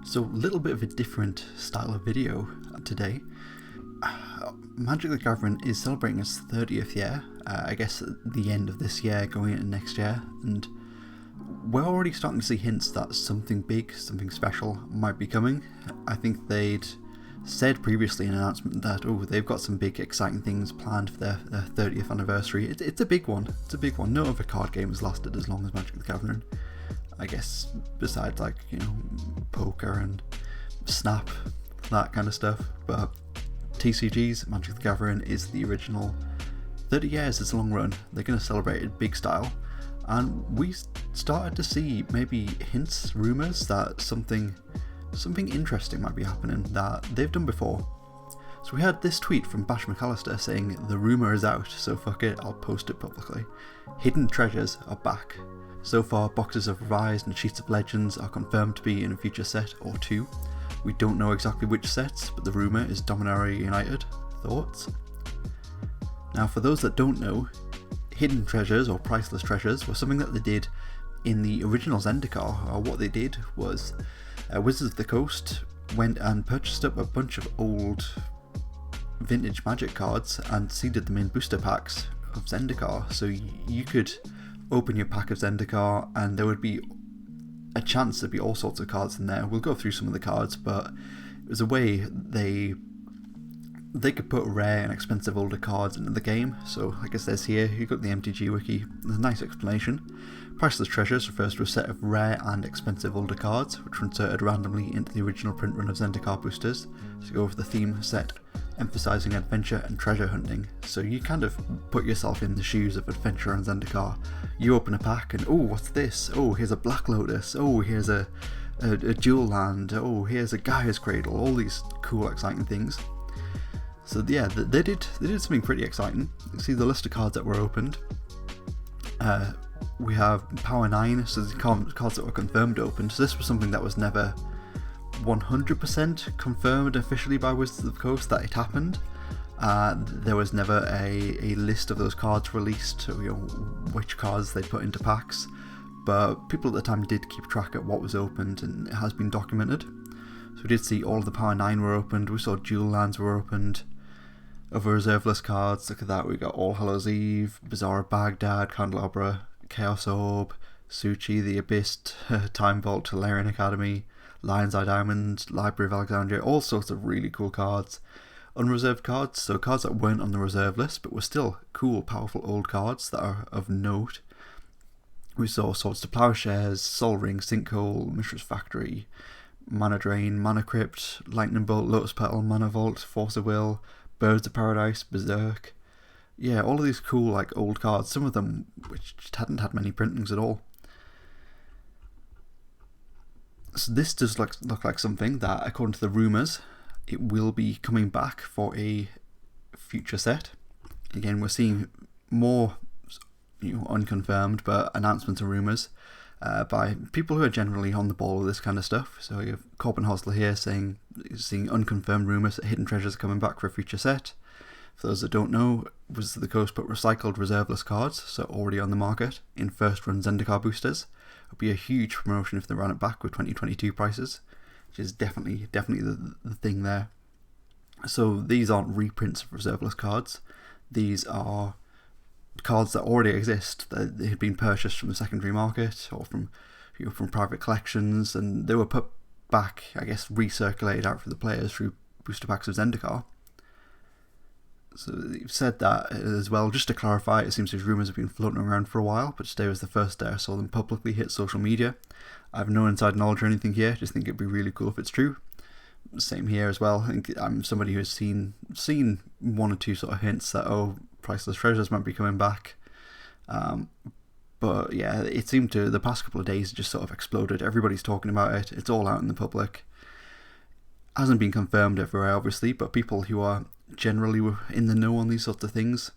So a little bit of a different style of video today. Magic the Gathering is celebrating its 30th year, I guess at the end of this year going into next year, and we're already starting to see hints that something big, something special might be coming. I think they'd said previously in an announcement that they've got some big exciting things planned for their 30th anniversary. It's a big one. It's a big one. No other card game has lasted as long as Magic the Gathering. I guess besides poker and Snap, that kind of stuff. But TCG's Magic the Gathering is the original. 30 years is a long run. They're going to celebrate it big style. And we started to see maybe hints, rumours that something interesting might be happening that they've done before. So we had this tweet from Bash McAllister saying, "The rumour is out, so fuck it, I'll post it publicly. Hidden treasures are back. So far, boxes of Revised and Sheets of Legends are confirmed to be in a future set or two. We don't know exactly which sets, but the rumour is Dominaria United. Thoughts?" Now, for those that don't know, hidden treasures or priceless treasures were something that they did in the original Zendikar. What they did was Wizards of the Coast went and purchased up a bunch of old vintage Magic cards and seeded them in booster packs of Zendikar. So you could open your pack of Zendikar and there would be a chance there'd be all sorts of cards in there. We'll go through some of the cards, but it was a way they could put rare and expensive older cards into the game. So like it says here, you've got the MTG wiki, there's a nice explanation. Priceless treasures refers to a set of rare and expensive older cards which were inserted randomly into the original print run of Zendikar boosters to go over the theme set, emphasising adventure and treasure hunting. So you kind of put yourself in the shoes of adventure and Zendikar. You open a pack and what's this? Here's a Black Lotus. Here's a Jewel Land. Here's a Gaia's Cradle. All these cool, exciting things. So yeah, they did something pretty exciting. You see the list of cards that were opened. We have Power 9, so the cards that were confirmed opened. So this was something that was never 100% confirmed officially by Wizards of the Coast that it happened. There was never a list of those cards released, which cards they put into packs. But people at the time did keep track of what was opened, and it has been documented. So we did see all of the Power 9 were opened. We saw Jewel Lands were opened. Other reserveless cards, look at that, we got All Hallows Eve, Bazaar of Baghdad, Candelabra, Chaos Orb, Suchi, The Abyss, Time Vault, Tolarian Academy, Lion's Eye Diamond, Library of Alexandria, all sorts of really cool cards. Unreserved cards, so cards that weren't on the reserve list but were still cool, powerful old cards that are of note. We saw Swords to Plowshares, Sol Ring, Sinkhole, Mishra's Factory, Mana Drain, Mana Crypt, Lightning Bolt, Lotus Petal, Mana Vault, Force of Will, Birds of Paradise, Berserk. Yeah, all of these cool old cards, some of them which just hadn't had many printings at all. So this does look like something that, according to the rumours, it will be coming back for a future set. Again, we're seeing more unconfirmed but announcements and rumours by people who are generally on the ball with this kind of stuff. So you have Corbin Hosler here seeing unconfirmed rumours that Hidden Treasures are coming back for a future set. For those that don't know, Wizards of the Coast put recycled reserveless cards, so already on the market, in first run Zendikar boosters. It would be a huge promotion if they ran it back with 2022 prices, which is definitely the thing there. So these aren't reprints of reserveless cards. These are cards that already exist. They had been purchased from the secondary market or from private collections, and they were put back, I guess, recirculated out for the players through booster packs of Zendikar. So you've said that as well. Just to clarify, it seems these rumours have been floating around for a while, but today was the first day I saw them publicly hit social media. I have no inside knowledge or anything here, just think it'd be really cool if it's true. Same here as well. I think I'm somebody who's seen one or two sort of hints that priceless treasures might be coming back. But yeah, it seemed to, the past couple of days, just sort of exploded. Everybody's talking about it. It's all out in the public. Hasn't been confirmed everywhere, obviously, but people who are generally in the know on these sorts of things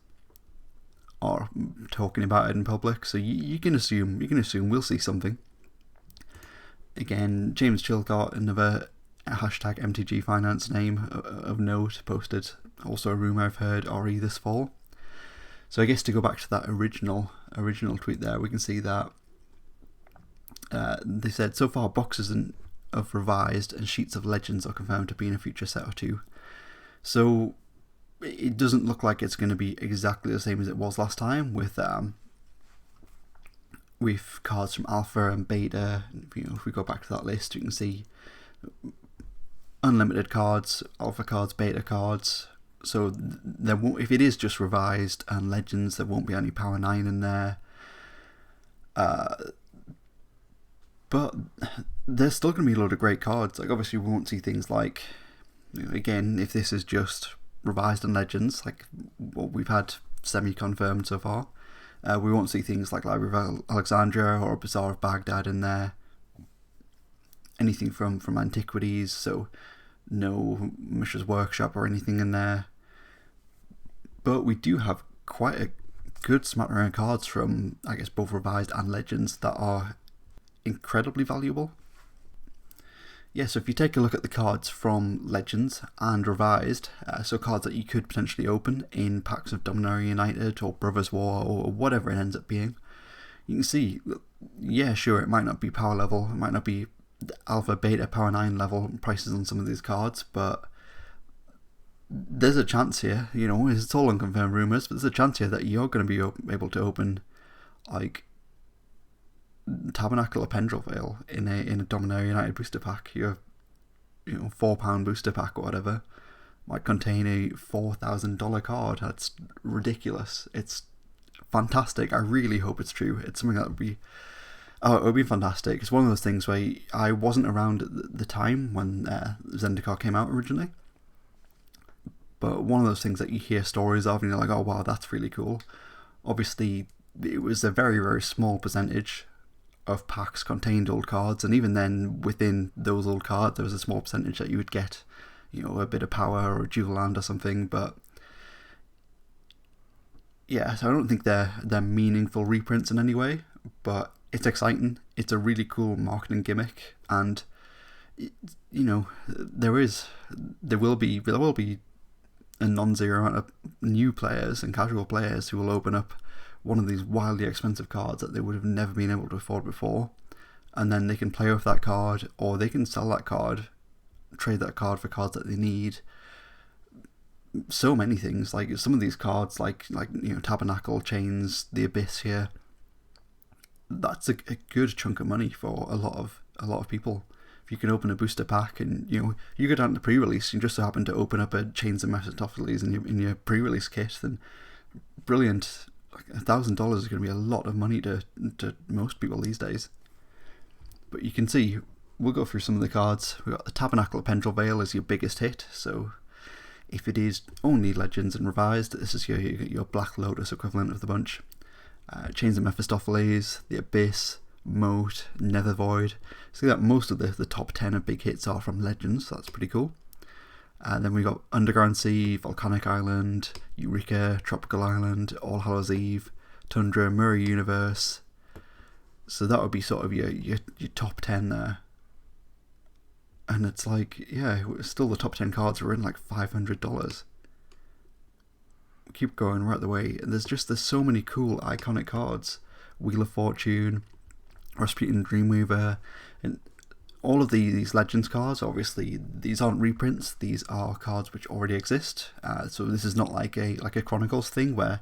are talking about it in public. So you can assume we'll see something. Again, James Chilcott, another hashtag MTG Finance name of note, posted also a rumour I've heard RE this fall. So I guess to go back to that original tweet there, we can see that they said so far boxes of Revised and sheets of Legends are confirmed to be in a future set or two. So it doesn't look like it's going to be exactly the same as it was last time with cards from Alpha and Beta. If we go back to that list, you can see unlimited cards, Alpha cards, Beta cards. So there won't, if it is just Revised and Legends, there won't be any Power 9 in there. But there's still going to be a load of great cards. Like, obviously we won't see things like, again, if this is just Revised and Legends, like what we've had semi-confirmed so far, we won't see things like Library of Alexandria or Bazaar of Baghdad in there. Anything from Antiquities, so no Mishra's Workshop or anything in there. But we do have quite a good smattering of cards from, I guess, both Revised and Legends that are incredibly valuable. Yeah, so if you take a look at the cards from Legends and Revised, so cards that you could potentially open in packs of Dominaria United or Brothers War or whatever it ends up being, you can see, yeah, sure, it might not be power level, it might not be Alpha, Beta, Power 9 level prices on some of these cards, but there's a chance here, it's all unconfirmed rumours, but there's a chance here that you're going to be able to open, like, Tabernacle or Pendrell Vale in a Dominaria United booster pack. Your £4 booster pack or whatever might contain a $4,000 card. That's ridiculous. It's fantastic. I really hope it's true. It's something that would be it would be fantastic. It's one of those things where I wasn't around at the time when Zendikar came out originally, but one of those things that you hear stories of and you're like, oh wow, that's really cool. Obviously it was a very, very small percentage of packs contained old cards, and even then within those old cards there was a small percentage that you would get a bit of power or a dual land or something. But yeah, so I don't think they're meaningful reprints in any way, but it's exciting. It's a really cool marketing gimmick, and there will be a non-zero amount of new players and casual players who will open up one of these wildly expensive cards that they would have never been able to afford before, and then they can play with that card, or they can sell that card, trade that card for cards that they need. So many things, like some of these cards, like Tabernacle, Chains, the Abyss here, that's a good chunk of money for a lot of people. If you can open a booster pack and you go down to pre-release, you just so happen to open up a Chains and Mephistopheles in your pre-release kit, then brilliant. $1,000 is going to be a lot of money to most people these days. But you can see, we'll go through some of the cards. We've got the Tabernacle of Pendrell Vale as your biggest hit, so if it is only Legends and Revised, this is your Black Lotus equivalent of the bunch. Chains of Mephistopheles, the Abyss, Moat, Nethervoid. See that most of the top 10 of big hits are from Legends, so that's pretty cool. Then we got Underground Sea, Volcanic Island, Eureka, Tropical Island, All Hallows Eve, Tundra, Mirror Universe. So that would be sort of your top 10 there. And it's like, yeah, still the top 10 cards are in like $500. Keep going right the way. And there's so many cool iconic cards. Wheel of Fortune, Rasputin Dreamweaver, and all of these Legends cards, obviously, these aren't reprints. These are cards which already exist. So this is not like a Chronicles thing where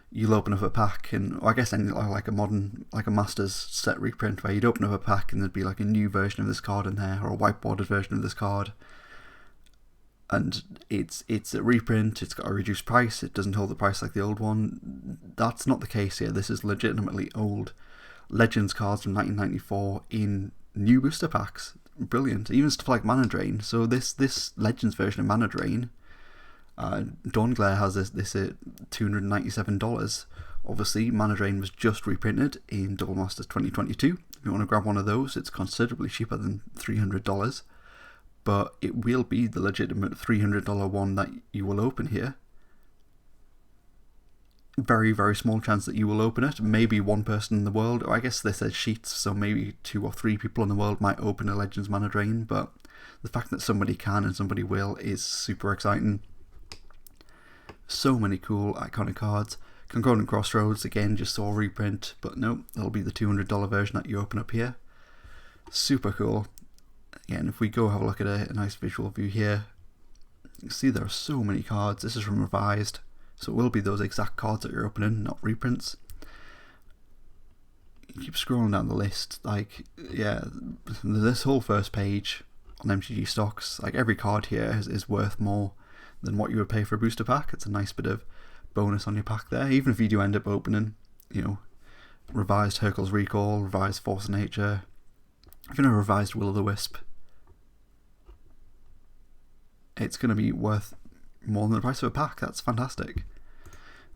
you'll open up a pack and, or I guess like a Masters set reprint where you'd open up a pack and there'd be like a new version of this card in there, or a whiteboarded version of this card. And it's a reprint. It's got a reduced price. It doesn't hold the price like the old one. That's not the case here. This is legitimately old Legends cards from 1994 in new booster packs. Brilliant. Even stuff like Mana Drain. So this Legends version of Mana Drain, Dawnglare has this at $297. Obviously, Mana Drain was just reprinted in Double Masters 2022. If you want to grab one of those, it's considerably cheaper than $300. But it will be the legitimate $300 one that you will open here. Very, very small chance that you will open it. Maybe one person in the world, or I guess this says sheets, so maybe 2 or 3 people in the world might open a Legends Mana Drain, but the fact that somebody can and somebody will is super exciting. So many cool iconic cards. Concordant Crossroads, again, just saw a reprint, but no, that'll be the $200 version that you open up here. Super cool. Again, if we go have a look at a nice visual view here, you see there are so many cards. This is from Revised, so it will be those exact cards that you're opening, not reprints. You keep scrolling down the list, like, yeah, this whole first page on MTG stocks, like every card here is worth more than what you would pay for a booster pack. It's a nice bit of bonus on your pack there, even if you do end up opening, you know, Revised Hercules Recall, Revised Force of Nature, even a Revised Will-o'-the-Wisp. It's going to be worth more than the price of a pack. That's fantastic.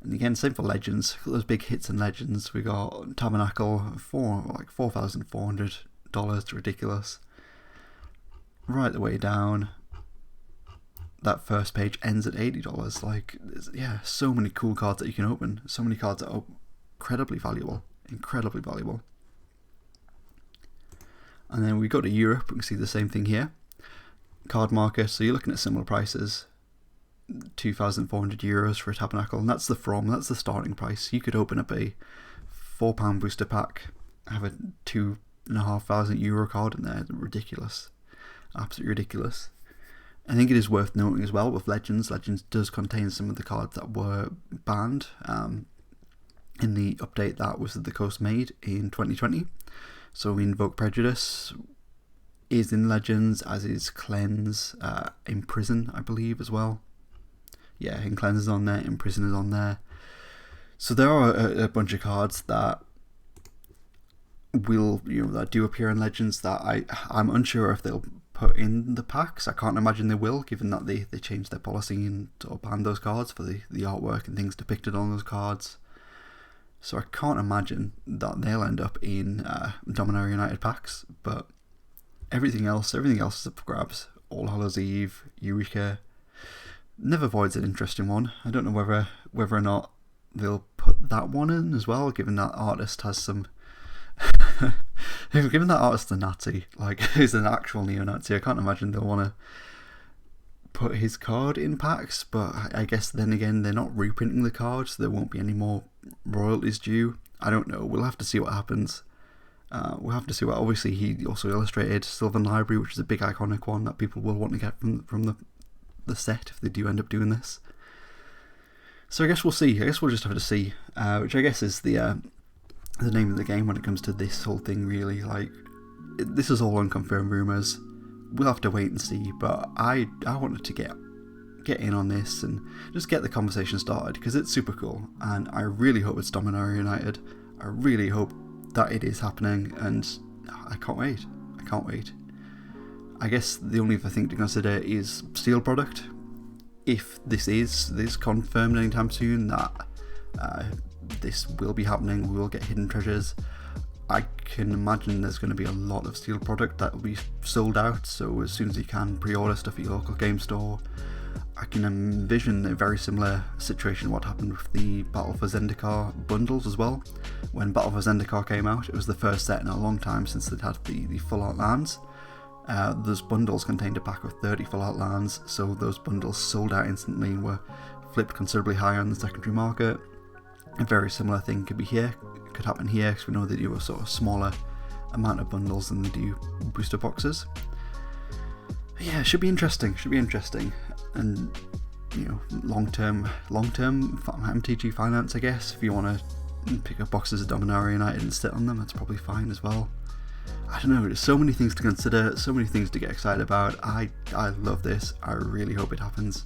And again, same for Legends. Those big hits in Legends. We got Tabernacle for like $4,400. It's ridiculous. Right the way down. That first page ends at $80. Like, yeah, so many cool cards that you can open. So many cards that are incredibly valuable. Incredibly valuable. And then we go to Europe. We can see the same thing here. Card market. So you're looking at similar prices. €2,400 for a Tabernacle, and that's the starting price. You could open up a £4 booster pack, have a €2,500 card in there. Ridiculous, absolutely ridiculous. I think it is worth noting as well with Legends. Legends does contain some of the cards that were banned in the update that Wizards of the Coast made in 2020. So Invoke Prejudice is in Legends, as is Cleanse, Imprison, I believe, as well. Yeah, in Cleanse is on there, Imprison is on there. So there are a bunch of cards that will, that do appear in Legends that I'm unsure if they'll put in the packs. I can't imagine they will, given that they changed their policy and sort of banned those cards for the artwork and things depicted on those cards. So I can't imagine that they'll end up in Dominaria United packs, but everything else is up for grabs. All Hallows Eve, Eureka. Never Void's an interesting one. I don't know whether or not they'll put that one in as well, given that artist has some... given that artist a Nazi, like, he's an actual neo-Nazi, I can't imagine they'll want to put his card in packs, but I guess then again, they're not reprinting the card, so there won't be any more royalties due. I don't know, we'll have to see what happens. We'll have to see what... Obviously, he also illustrated Sylvan Library, which is a big iconic one that people will want to get from the set if they do end up doing this. So I guess we'll see. I guess we'll just have to see, which I guess is the name of the game when it comes to this whole thing, really. Like, this is all unconfirmed rumours. We'll have to wait and see, but I wanted to get in on this and just get the conversation started, because it's super cool, and I really hope it's Dominaria United. I really hope that it is happening, and I can't wait. I can't wait. I guess the only other thing to consider is Steel product. If this is confirmed anytime soon that this will be happening, we will get hidden treasures, I can imagine there's going to be a lot of Steel product that will be sold out, so as soon as you can, pre-order stuff at your local game store. I can envision a very similar situation to what happened with the Battle for Zendikar bundles as well. When Battle for Zendikar came out, it was the first set in a long time since they'd had the full art lands. Those bundles contained a pack of 30 full art lands, so those bundles sold out instantly and were flipped considerably higher on the secondary market. A very similar thing could happen here, because we know they do a sort of smaller amount of bundles than they do booster boxes. But yeah, it should be interesting. And long-term MTG finance, I guess. If you want to pick up boxes of Dominaria United and sit on them, that's probably fine as well. I don't know, there's so many things to consider, so many things to get excited about. I love this. I really hope it happens.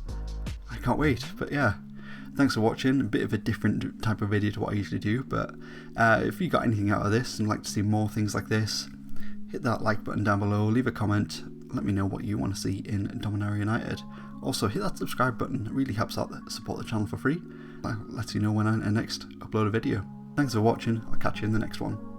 I can't wait. But yeah, thanks for watching. A bit of a different type of video to what I usually do, but if you got anything out of this and like to see more things like this, hit that like button down below, leave a comment, let me know what you want to see in Dominaria United. Also, hit that subscribe button, it really helps out support the channel for free. Lets you know when I next upload a video. Thanks for watching, I'll catch you in the next one.